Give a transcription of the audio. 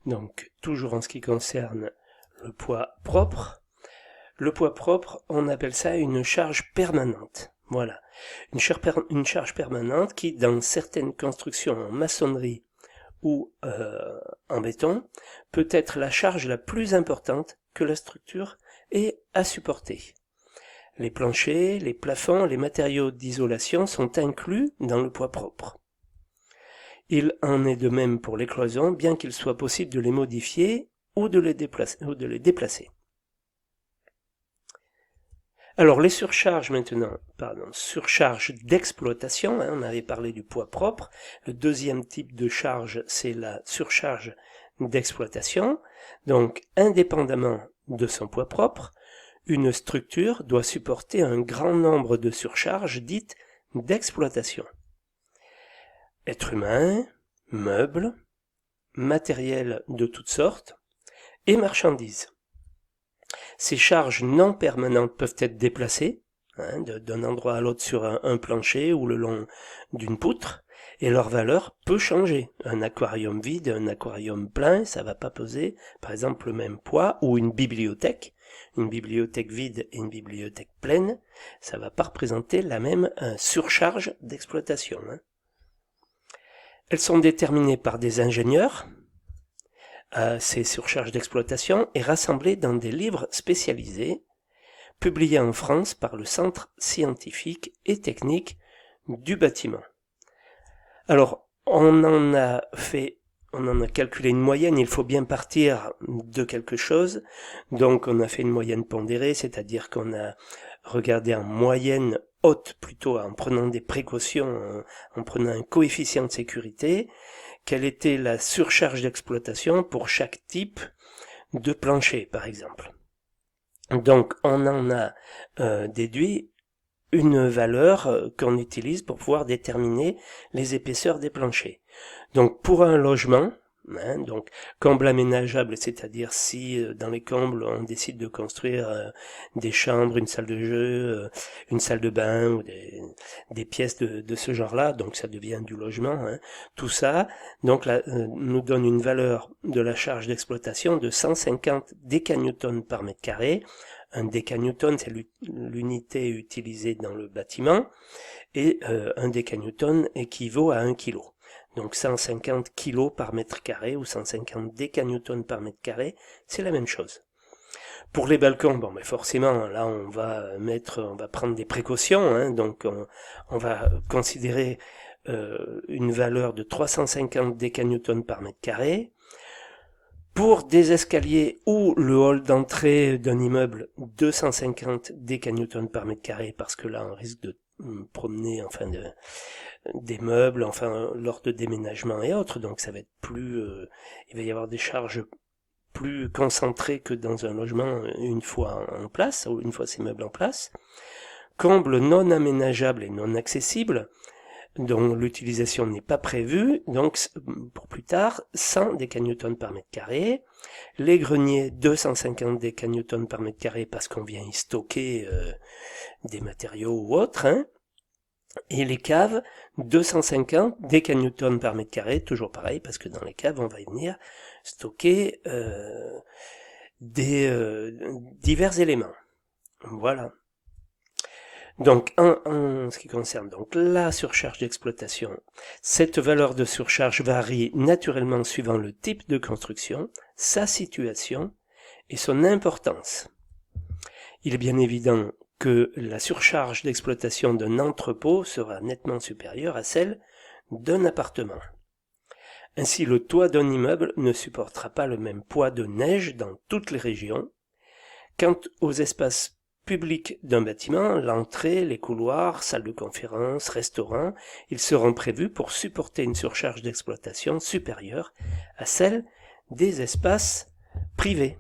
Donc, toujours en ce qui concerne le poids propre, on appelle ça une charge permanente. Voilà, une charge permanente qui, dans certaines constructions en maçonnerie ou en béton, peut être la charge la plus importante que la structure ait à supporter. Les planchers, les plafonds, les matériaux d'isolation sont inclus dans le poids propre. Il en est de même pour les cloisons, bien qu'il soit possible de les modifier ou de les déplacer. Alors les surcharges maintenant, surcharge d'exploitation, on avait parlé du poids propre. Le deuxième type de charge, c'est la surcharge d'exploitation. Donc indépendamment de son poids propre, une structure doit supporter un grand nombre de surcharges dites d'exploitation. Êtres humains, meubles, matériel de toutes sortes et marchandises. Ces charges non permanentes peuvent être déplacées d'un endroit à l'autre sur un plancher ou le long d'une poutre, et leur valeur peut changer. Un aquarium vide, un aquarium plein, ça va pas peser, par exemple, le même poids, ou une bibliothèque vide et une bibliothèque pleine, ça va pas représenter la même surcharge d'exploitation. Elles sont déterminées par des ingénieurs, ces surcharges d'exploitation, et rassemblées dans des livres spécialisés, publiés en France par le Centre scientifique et technique du bâtiment. Alors, on en a calculé une moyenne, il faut bien partir de quelque chose, donc on a fait une moyenne pondérée, c'est-à-dire qu'on a regardé en moyenne haute, plutôt en prenant des précautions, en prenant un coefficient de sécurité, quelle était la surcharge d'exploitation pour chaque type de plancher, par exemple. Donc on en a déduit une valeur qu'on utilise pour pouvoir déterminer les épaisseurs des planchers. Donc pour un logement, donc comble aménageable, c'est-à-dire si dans les combles on décide de construire des chambres, une salle de jeu, une salle de bain ou des pièces de ce genre-là, donc ça devient du logement, tout ça, donc là, nous donne une valeur de la charge d'exploitation de 150 décanewtons par mètre carré. Un décanewton, c'est l'unité utilisée dans le bâtiment, et un décanewton équivaut à 1 kg. Donc 150 kg par mètre carré ou 150 décanewtons par mètre carré, c'est la même chose. Pour les balcons, bon, mais forcément, là, on va prendre des précautions, donc on va considérer une valeur de 350 décanewtons par mètre carré. Pour des escaliers ou le hall d'entrée d'un immeuble, 250 décanewtons par mètre carré, parce que là, on risque de promener, des meubles, lors de déménagement et autres, donc ça va être il va y avoir des charges plus concentrées que dans un logement une fois en place, ou une fois ces meubles en place. Combles non aménageables et non accessibles, dont l'utilisation n'est pas prévue, donc pour plus tard, 100 décanewtons par mètre carré. Les greniers, 250 décanewtons par mètre carré, parce qu'on vient y stocker des matériaux ou autres, Et les caves, 250 décanewtons par mètre carré, toujours pareil, parce que dans les caves, on va y venir stocker divers éléments. Voilà. Donc, en ce qui concerne donc la surcharge d'exploitation, cette valeur de surcharge varie naturellement suivant le type de construction, sa situation et son importance. Il est bien évident que la surcharge d'exploitation d'un entrepôt sera nettement supérieure à celle d'un appartement. Ainsi, le toit d'un immeuble ne supportera pas le même poids de neige dans toutes les régions. Quant aux espaces publics d'un bâtiment, l'entrée, les couloirs, salles de conférence, restaurants, ils seront prévus pour supporter une surcharge d'exploitation supérieure à celle des espaces privés.